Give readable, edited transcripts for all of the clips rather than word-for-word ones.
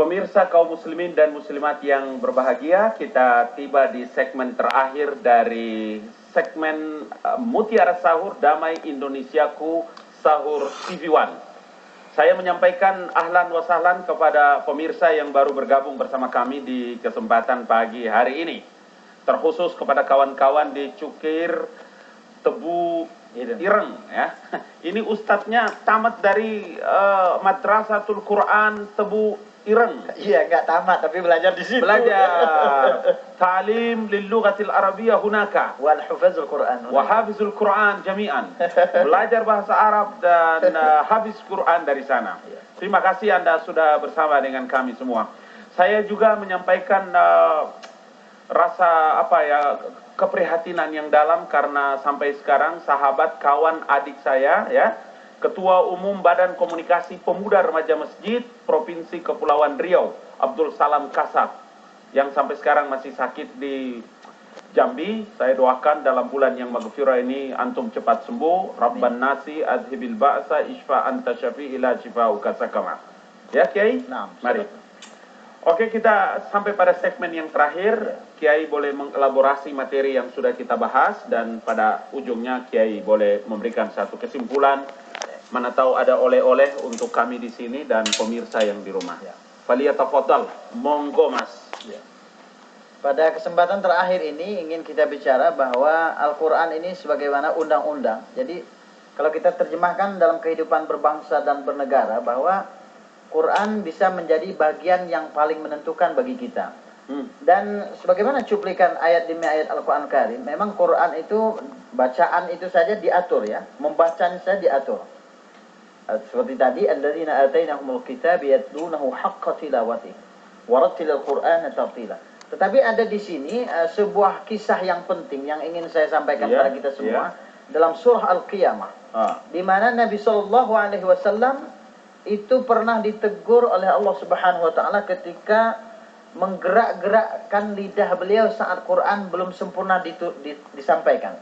Pemirsa kaum muslimin dan muslimat yang berbahagia, kita tiba di segmen terakhir dari segmen Mutiara Sahur Damai Indonesiaku Sahur TV One. Saya menyampaikan ahlan wa sahlan kepada pemirsa yang baru bergabung bersama kami di kesempatan pagi hari ini. Terkhusus kepada kawan-kawan di Cukir Tebu Ireng ya. Ini ustadznya tamat dari Madrasatul Quran Tebu Ireng. Iya, nggak tamat tapi belajar di situ. Belajar Ta'lim lil lughatil arabiyyah hunaka Wal hufazul Quran. wa hafizul Quran jami'an. Belajar bahasa Arab dan hafiz Quran dari sana. Terima kasih Anda sudah bersama dengan kami semua. Saya juga menyampaikan rasa keprihatinan yang dalam karena sampai sekarang sahabat, kawan, adik saya ya, Ketua Umum Badan Komunikasi Pemuda Remaja Masjid Provinsi Kepulauan Riau, Abdul Salam Kasab, yang sampai sekarang masih sakit di Jambi. Saya doakan dalam bulan yang maghfirah ini antum cepat sembuh. Rabban nasi adhibil ba'sa isfa anta syafi'ila shifa'uka sakama. Ya Kiai? Nah, mari. Oke, kita sampai pada segmen yang terakhir. Kiai boleh mengelaborasi materi yang sudah kita bahas dan pada ujungnya Kiai boleh memberikan satu kesimpulan. Mana tahu ada oleh-oleh untuk kami di sini dan pemirsa yang di rumah. Faliyatafadhal, monggo Mas. Ya. Pada kesempatan terakhir ini ingin kita bicara bahwa Al-Quran ini sebagaimana undang-undang. Jadi kalau kita terjemahkan dalam kehidupan berbangsa dan bernegara bahwa Quran bisa menjadi bagian yang paling menentukan bagi kita. Dan sebagaimana cuplikan ayat demi ayat Al-Quran Karim, memang Quran itu bacaan itu saja diatur ya, membacanya saja diatur. Seperti tadi, alladzina atainahumul kitab yatlunahu haqqa tilawatihi warattilal Qur'ana tartila. Tetapi ada di sini sebuah kisah yang penting yang ingin saya sampaikan kepada kita semua dalam surah Al-Qiyamah. Di mana Nabi sallallahu alaihi wasallam itu pernah ditegur oleh Allah Subhanahu wa taala ketika menggerak-gerakkan lidah beliau saat Quran belum sempurna disampaikan.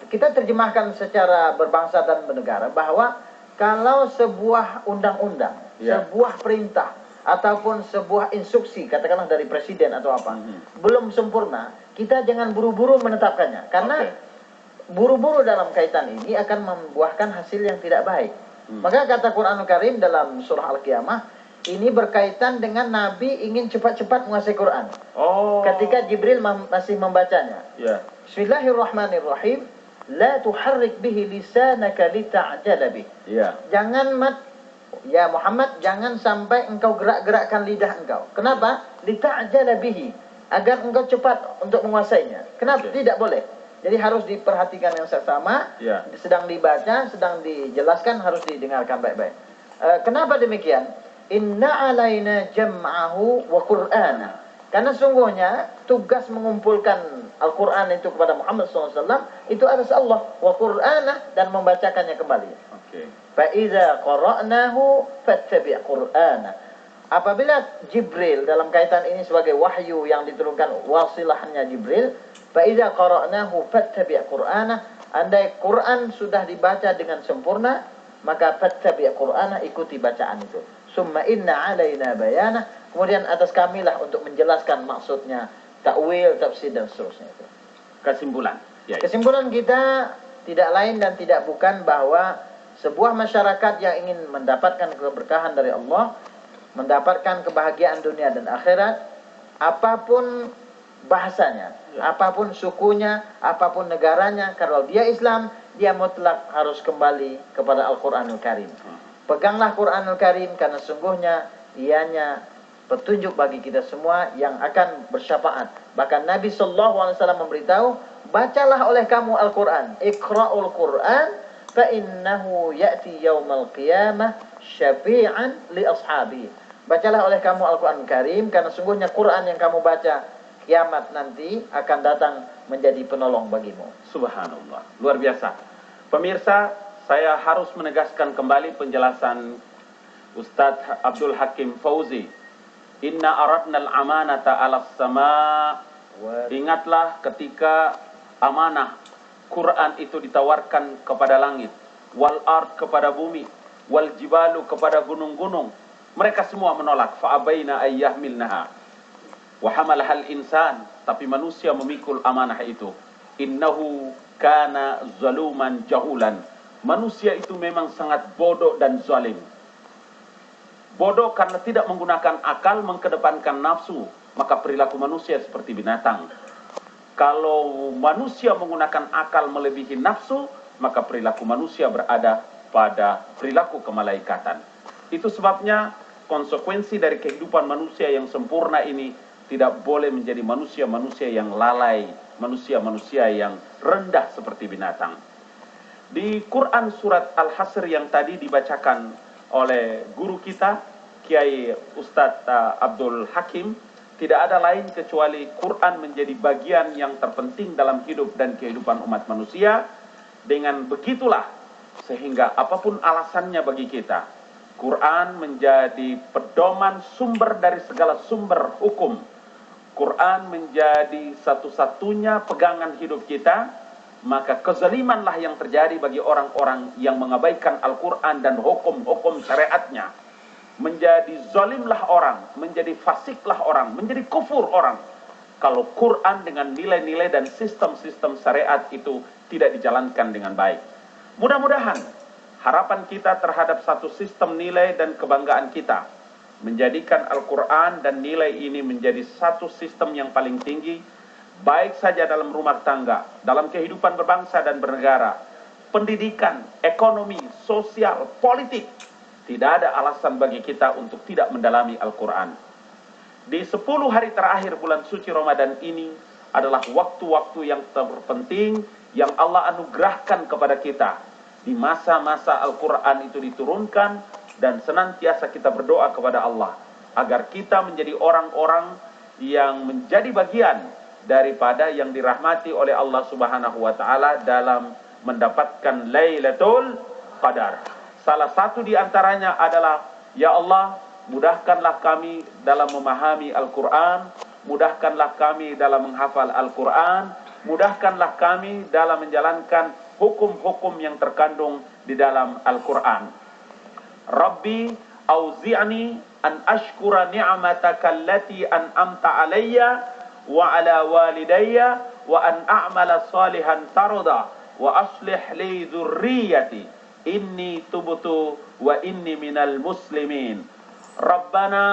Kita terjemahkan secara berbangsa dan bernegara bahwa kalau sebuah undang-undang, sebuah perintah, ataupun sebuah instruksi, katakanlah dari presiden atau apa, belum sempurna, kita jangan buru-buru menetapkannya. Karena buru-buru dalam kaitan ini akan membuahkan hasil yang tidak baik. Maka kata Quranul Karim dalam surah Al-Qiyamah, ini berkaitan dengan Nabi ingin cepat-cepat menguasai Quran. Ketika Jibril masih membacanya. Bismillahirrahmanirrahim. La tuharrik bihi lisanaka lita'jala bih. Jangan ya Muhammad, jangan sampai engkau gerak-gerakkan lidah engkau. Kenapa? Lita'jala bihi, agar engkau cepat untuk menguasainya. Kenapa? Tidak boleh. Jadi harus diperhatikan yang seksama. Sedang dibaca, sedang dijelaskan, harus didengarkan baik-baik. Kenapa demikian? Inna alaina jam'ahu wa qur'ana. Karena sungguhnya tugas mengumpulkan Al-Quran itu kepada Muhammad SAW itu atas Allah, wa Qur'anah, dan membacakannya kembali. Fa'idha qara'nahu fattabi' Qur'anah. Apabila Jibril dalam kaitan ini sebagai wahyu yang diturunkan wasilahnya Jibril, fa'idha qara'nahu fattabi' Qur'anah, andai Quran sudah dibaca dengan sempurna, maka fattabi' Qur'anah, ikuti bacaan itu. Summa inna alaina bayanah, kemudian atas kamilah untuk menjelaskan maksudnya, takwil, tafsir dan seterusnya itu. Kesimpulan. Kesimpulan kita tidak lain dan tidak bukan bahwa sebuah masyarakat yang ingin mendapatkan keberkahan dari Allah, mendapatkan kebahagiaan dunia dan akhirat, apapun bahasanya, apapun sukunya, apapun negaranya, kalau dia Islam, dia mutlak harus kembali kepada Al-Quranul Karim. Peganglah Quranul Karim karena sungguhnya ianya petunjuk bagi kita semua yang akan bersyafaat. Bahkan Nabi SAW memberitahu, bacalah oleh kamu Al-Quran. Iqra'ul Quran fa innahu ya'ti yaumal qiyamah syafi'an li ashabi. Bacalah oleh kamu Al-Quran Karim karena sungguhnya Quran yang kamu baca kiamat nanti akan datang menjadi penolong bagimu. Subhanallah, luar biasa. Pemirsa, saya harus menegaskan kembali penjelasan Ustadz Abdul Hakim Fauzi. Inna aradnal amanata 'alas sama. Ingatlah ketika amanah Quran itu ditawarkan kepada langit, wal ard kepada bumi, wal jibalu kepada gunung-gunung. Mereka semua menolak. Fa'abaina ayyahmilnaha wa hamalaha al-insan, tapi manusia memikul amanah itu. Innahu kana zaluman jahulan. Manusia itu memang sangat bodoh dan zalim. Bodoh karena tidak menggunakan akal, mengedepankan nafsu, maka perilaku manusia seperti binatang. Kalau manusia menggunakan akal melebihi nafsu, maka perilaku manusia berada pada perilaku kemalaikatan. Itu sebabnya konsekuensi dari kehidupan manusia yang sempurna ini tidak boleh menjadi manusia-manusia yang lalai, manusia-manusia yang rendah seperti binatang. Di Quran surat Al-Hasr yang tadi dibacakan oleh guru kita, Kiai Ustadz Abdul Hakim, tidak ada lain kecuali Quran menjadi bagian yang terpenting dalam hidup dan kehidupan umat manusia. Dengan begitulah, sehingga apapun alasannya bagi kita, Quran menjadi pedoman sumber dari segala sumber hukum. Quran menjadi satu-satunya pegangan hidup kita, maka kezalimanlah yang terjadi bagi orang-orang yang mengabaikan Al-Quran dan hukum-hukum syariatnya. Menjadi zalimlah orang, menjadi fasiklah orang, menjadi kufur orang, kalau Quran dengan nilai-nilai dan sistem-sistem syariat itu tidak dijalankan dengan baik. Mudah-mudahan harapan kita terhadap satu sistem nilai dan kebanggaan kita, menjadikan Al-Quran dan nilai ini menjadi satu sistem yang paling tinggi, baik saja dalam rumah tangga, dalam kehidupan berbangsa dan bernegara, pendidikan, ekonomi, sosial, politik. Tidak ada alasan bagi kita untuk tidak mendalami Al-Quran. Di 10 hari terakhir bulan suci Ramadan ini adalah waktu-waktu yang terpenting yang Allah anugerahkan kepada kita. Di masa-masa Al-Quran itu diturunkan, dan senantiasa kita berdoa kepada Allah agar kita menjadi orang-orang yang menjadi bagian daripada yang dirahmati oleh Allah Subhanahu wa taala dalam mendapatkan Lailatul Qadar. Salah satu di antaranya adalah, ya Allah, mudahkanlah kami dalam memahami Al-Quran, mudahkanlah kami dalam menghafal Al-Quran, mudahkanlah kami dalam menjalankan hukum-hukum yang terkandung di dalam Al-Quran. Rabbi auzi'ni an ashkura ni'mataka allati an'amta alayya wa ala walidayya wa an a'mala salihan tarda wa aslih li dhurriyyati inni tubtu wa inni minal muslimin. Rabbana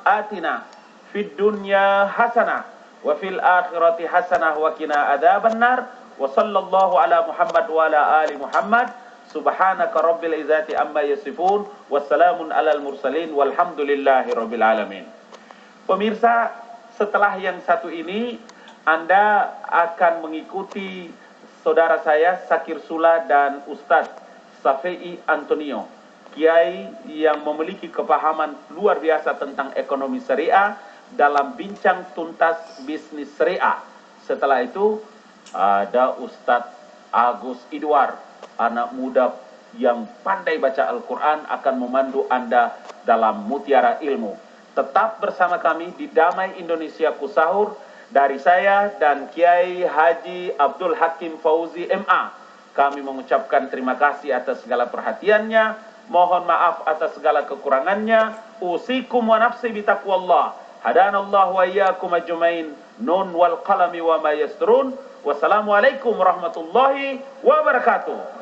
atina fid dunya hasanah wa fil akhirati hasanah wa qina adzabannar. Wa sallallahu ala Muhammad wa ala ali Muhammad. Subhanaka rabbil izzati amma yasifun. Wassalamun alal mursalin walhamdulillahi rabbil alamin. Pemirsa, setelah yang satu ini Anda akan mengikuti saudara saya Sakir Sula dan Ustadz Safei Antonio, kiai yang memiliki kepahaman luar biasa tentang ekonomi syariah dalam bincang tuntas bisnis syariah. Setelah itu ada Ustadz Agus Idwar, anak muda yang pandai baca Al-Quran, akan memandu Anda dalam mutiara ilmu. Tetap bersama kami di Damai Indonesiaku Sahur, dari saya dan Kiai Haji Abdul Hakim Fauzi MA. Kami mengucapkan terima kasih atas segala perhatiannya, mohon maaf atas segala kekurangannya. Usikum wa nafsi bitaqwallah. Hadanallahu wa iyyakum ajmain. Nun wal qalami wa ma yasturun. Wassalamualaikum warahmatullahi wabarakatuh.